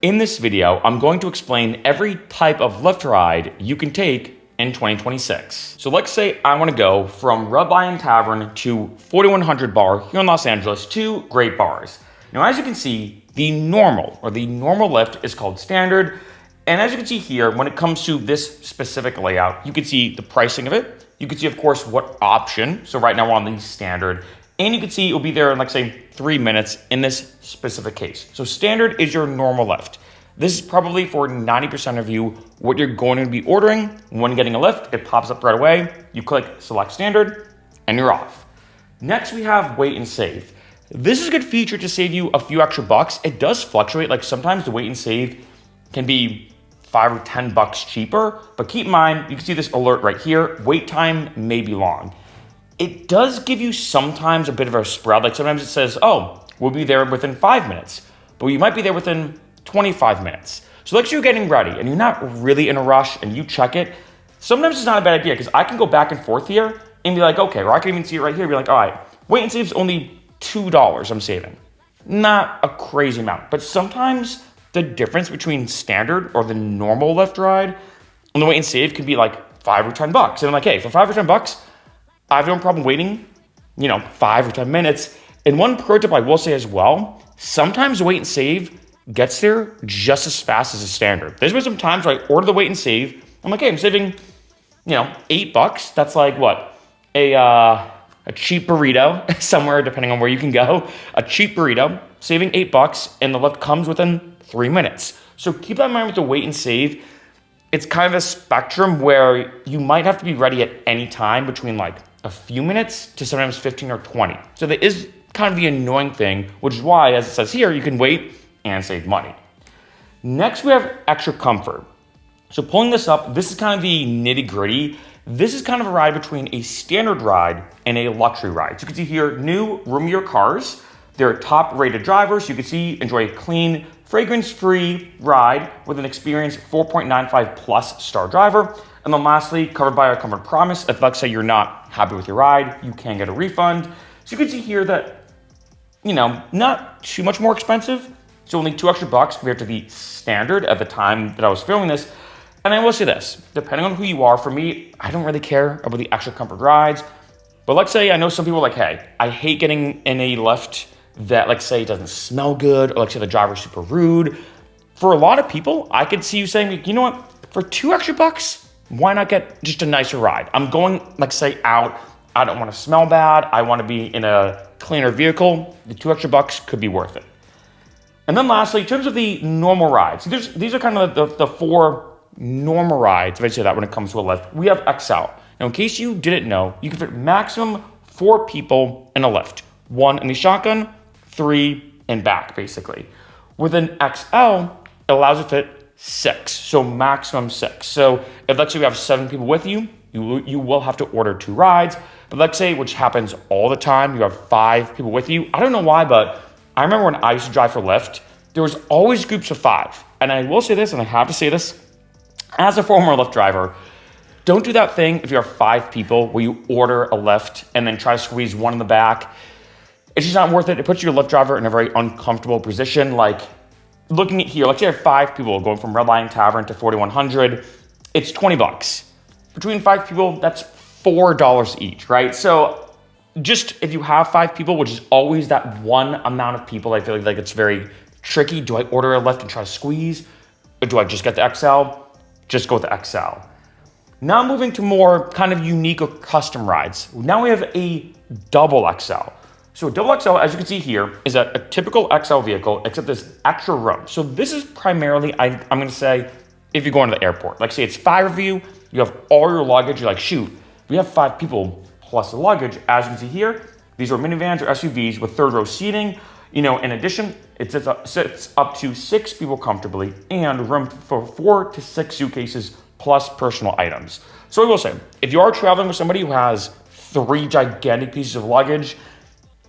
In this video, I'm going to explain every type of Lyft ride you can take in 2026. So let's say I want to go from Red Lion Tavern to 4100 Bar here in Los Angeles, two great bars. Now, as you can see, the normal Lyft is called standard. And as you can see here, when it comes to this specific layout, you can see the pricing of it. You can see, of course, what option. So right now we're on the standard. And you can see it will be there in, like, say, 3 minutes in this specific case. So standard is your normal Lyft. This is probably for 90% of you what you're going to be ordering. When getting a Lyft, it pops up right away. You click select standard and you're off. Next, we have wait and save. This is a good feature to save you a few extra bucks. It does fluctuate. Like sometimes the wait and save can be $5 or $10 cheaper, but keep in mind, you can see this alert right here. Wait time may be long. It does give you sometimes a bit of a spread. Like sometimes it says, oh, we'll be there within 5 minutes, but you might be there within 25 minutes. So like you're getting ready and you're not really in a rush and you check it. Sometimes it's not a bad idea because I can go back and forth here and be like, okay, or I can even see it right here. Be like, all right, wait and save is only $2 I'm saving. Not a crazy amount, but sometimes the difference between standard or the normal Lyft ride and the wait and save can be like $5 or $10. And I'm like, hey, for $5 or $10, I have no problem waiting, 5 or 10 minutes. And one pro tip I will say as well, sometimes wait and save gets there just as fast as a standard. There's been some times where I order the wait and save. I'm like, hey, I'm saving, $8. That's like what? A cheap burrito somewhere, depending on where you can go. A cheap burrito, saving $8, and the Lyft comes within 3 minutes. So keep that in mind with the wait and save. It's kind of a spectrum where you might have to be ready at any time between like a few minutes to sometimes 15 or 20. So there is kind of the annoying thing, which is why, as it says here, you can wait and save money. Next, we have extra comfort. So pulling this up, this is kind of the nitty gritty. This is kind of a ride between a standard ride and a luxury ride. So you can see here, new roomier cars. They're top rated drivers. You can see, enjoy a clean, fragrance-free ride with an experienced 4.95 plus star driver. And then lastly, covered by our comfort promise. If let's say you're not happy with your ride, you can get a refund. So you can see here that, not too much more expensive. So only $2 extra compared to the standard at the time that I was filming this. And I will say this, depending on who you are, for me, I don't really care about the extra comfort rides. But let's say I know some people are like, hey, I hate getting in a Lyft that, let's say, doesn't smell good, or let's say the driver's super rude. For a lot of people, I could see you saying, you know what, for $2 extra, why not get just a nicer ride? I'm going, like, say, out. I don't want to smell bad. I want to be in a cleaner vehicle. The $2 extra could be worth it. And then lastly, in terms of the normal rides, these are kind of the four normal rides, if I say that, when it comes to a Lyft. We have XL. Now, in case you didn't know, you can fit maximum 4 people in a Lyft. 1 in the shotgun, 3 in back, basically. With an XL, it allows you to fit 6, so maximum 6. So if let's say you have 7 people with you, you will have to order 2 rides. But let's say, which happens all the time, you have 5 people with you. I don't know why, but I remember when I used to drive for Lyft, there was always groups of 5. And I will say this, and I have to say this, as a former Lyft driver, don't do that thing if you have 5 people where you order a Lyft and then try to squeeze one in the back. It's just not worth it. It puts your Lyft driver in a very uncomfortable position. Like looking at here, let's say you have 5 people going from Red Lion Tavern to 4100. It's $20. Between 5 people, that's $4 each, right? So just if you have 5 people, which is always that one amount of people, I feel like it's very tricky. Do I order a Lyft and try to squeeze? Or do I just get the XL? Just go with the XL. Now moving to more kind of unique or custom rides. Now we have a double XL. So a double XL, as you can see here, is a typical XL vehicle, except there's extra room. So this is primarily, I'm going to say, if you're going to the airport. Like say it's 5 of you, you have all your luggage, you're like, shoot, we have 5 people plus the luggage. As you can see here, these are minivans or SUVs with 3rd row seating. In addition, it sits up to 6 people comfortably and room for 4 to 6 suitcases plus personal items. So I will say, if you are traveling with somebody who has 3 gigantic pieces of luggage,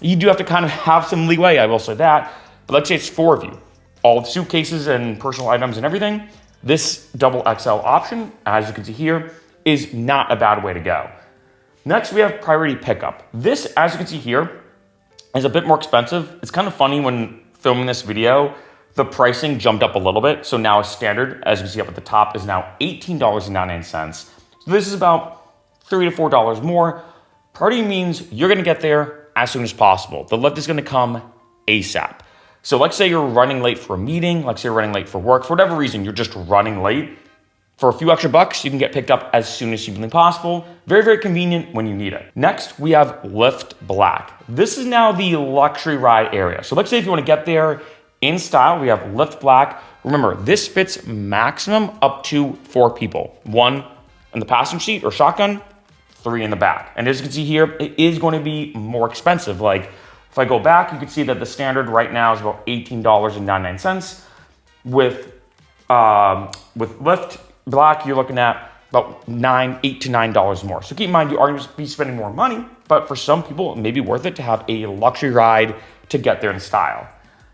you do have to kind of have some leeway, I will say that. But let's say it's 4 of you, all the suitcases and personal items and everything. This double XL option, as you can see here, is not a bad way to go. Next, we have priority pickup. This, as you can see here, is a bit more expensive. It's kind of funny when filming this video the pricing jumped up a little bit. So now standard, as you can see up at the top, is now $18.99. So this is about $3 to $4 more. Priority means you're gonna get there as soon as possible. The lift is gonna come ASAP. So let's say you're running late for a meeting, let's say you're running late for work, for whatever reason, you're just running late. For a few extra bucks, you can get picked up as soon as humanly possible. Very, very convenient when you need it. Next, we have Lyft Black. This is now the luxury ride area. So let's say if you want to get there in style, we have Lyft Black. Remember, this fits maximum up to 4 people. 1 in the passenger seat or shotgun, 3 in the back. And as you can see here, it is going to be more expensive. Like if I go back, you can see that the standard right now is about $18.99. With Lyft Black, you're looking at about $8 to $9 more. So keep in mind, you are going to be spending more money, but for some people, it may be worth it to have a luxury ride to get there in style.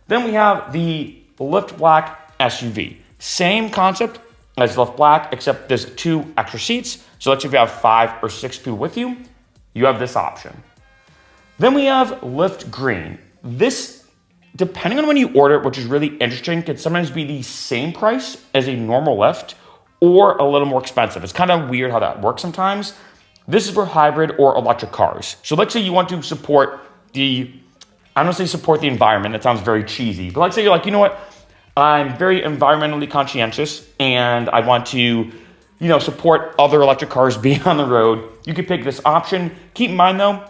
Then we have the Lyft Black SUV. Same concept as Lyft Black, except there's 2 extra seats. So let's say if you have 5 or 6 people with you, you have this option. Then we have Lyft Green. This, depending on when you order it, which is really interesting, can sometimes be the same price as a normal Lyft, or a little more expensive. It's kind of weird how that works sometimes. This is for hybrid or electric cars. So let's say you want to support I don't want to say support the environment, that sounds very cheesy, but let's say you're like, you know what, I'm very environmentally conscientious and I want to, support other electric cars being on the road. You could pick this option. Keep in mind though,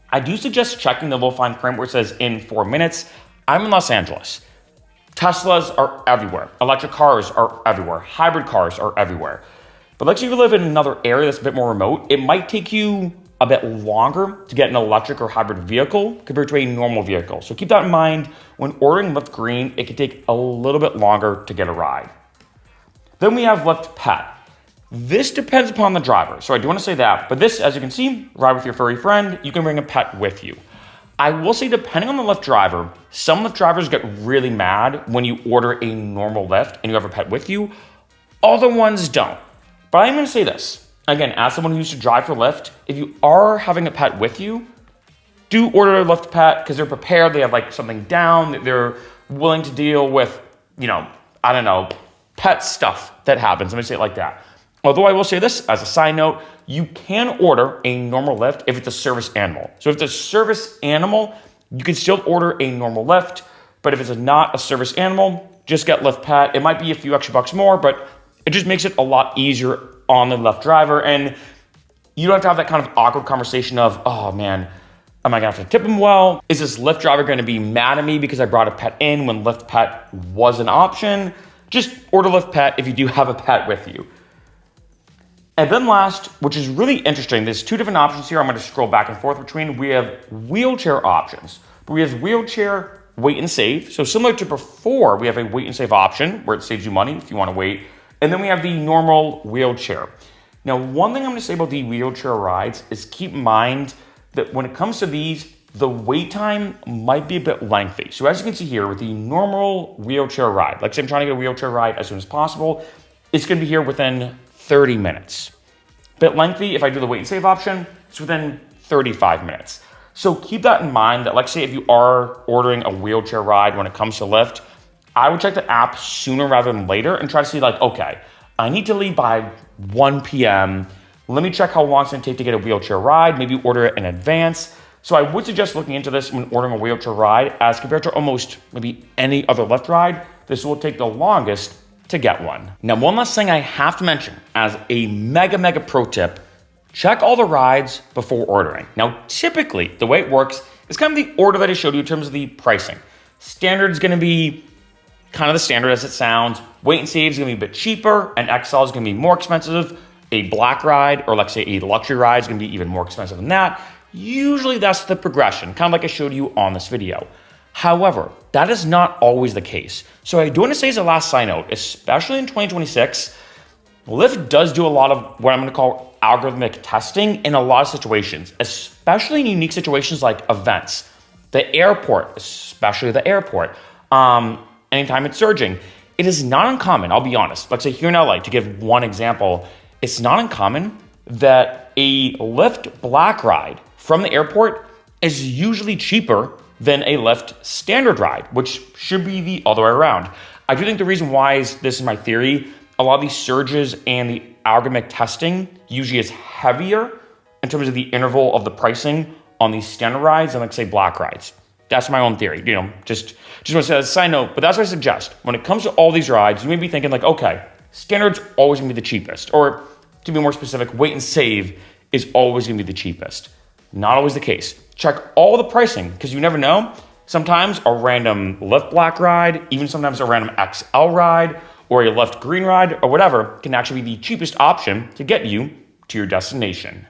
I do suggest checking the little fine print where it says in 4 minutes. I'm in Los Angeles. Teslas are everywhere. Electric cars are everywhere. Hybrid cars are everywhere. But let's say you live in another area that's a bit more remote. It might take you a bit longer to get an electric or hybrid vehicle compared to a normal vehicle. So keep that in mind. When ordering Lyft Green, it can take a little bit longer to get a ride. Then we have Lyft Pet. This depends upon the driver. So I do want to say that. But this, as you can see, ride with your furry friend. You can bring a pet with you. I will say, depending on the Lyft driver, some Lyft drivers get really mad when you order a normal Lyft and you have a pet with you. Other ones don't. But I'm going to say this. Again, as someone who used to drive for Lyft, if you are having a pet with you, do order a Lyft Pet because they're prepared. They have like something down. They're willing to deal with, pet stuff that happens. Let me say it like that. Although I will say this as a side note, you can order a normal Lyft if it's a service animal. So if it's a service animal, you can still order a normal Lyft, but if it's not a service animal, just get Lyft Pet. It might be a few extra bucks more, but it just makes it a lot easier on the Lyft driver, and you don't have to have that kind of awkward conversation of, oh man, am I gonna have to tip him well? Is this Lyft driver gonna be mad at me because I brought a pet in when Lyft Pet was an option? Just order Lyft Pet if you do have a pet with you. And then last, which is really interesting, there's 2 different options here. I'm going to scroll back and forth between. We have wheelchair options. But we have wheelchair wait and save. So similar to before, we have a wait and save option where it saves you money if you want to wait. And then we have the normal wheelchair. Now, one thing I'm going to say about the wheelchair rides is keep in mind that when it comes to these, the wait time might be a bit lengthy. So as you can see here with the normal wheelchair ride, like say I'm trying to get a wheelchair ride as soon as possible, it's going to be here within 30 minutes. Bit lengthy. If I do the wait and save option, it's within 35 minutes. So keep that in mind that, like say if you are ordering a wheelchair ride when it comes to Lyft, I would check the app sooner rather than later and try to see like, okay, I need to leave by 1 p.m. Let me check how long it's going to take to get a wheelchair ride, maybe order it in advance. So I would suggest looking into this when ordering a wheelchair ride as compared to almost maybe any other Lyft ride. This will take the longest to get one. Now, one last thing I have to mention as a mega pro tip, check all the rides before ordering. Now, typically the way it works is kind of the order that I showed you in terms of the pricing. Standard is gonna be kind of the standard as it sounds. Wait and save is gonna be a bit cheaper, and XL is gonna be more expensive. A black ride, or like say a luxury ride, is gonna be even more expensive than that. Usually that's the progression, kind of like I showed you on this video. However, that is not always the case. So I do want to say as a last side note, especially in 2026, Lyft does do a lot of what I'm going to call algorithmic testing in a lot of situations, especially in unique situations like events. The airport, especially the airport, anytime it's surging, it is not uncommon, I'll be honest. Let's say here in LA, to give one example, it's not uncommon that a Lyft Black ride from the airport is usually cheaper than a Lyft standard ride, which should be the other way around. I do think the reason why this is my theory, a lot of these surges and the algorithmic testing usually is heavier in terms of the interval of the pricing on these standard rides than, like, say, black rides. That's my own theory, just want to say as a side note, but that's what I suggest. When it comes to all these rides, you may be thinking like, okay, standard's always gonna be the cheapest, or to be more specific, wait and save is always gonna be the cheapest. Not always the case. Check all the pricing, because you never know. Sometimes a random Lyft black ride, even sometimes a random XL ride, or a Lyft green ride, or whatever, can actually be the cheapest option to get you to your destination.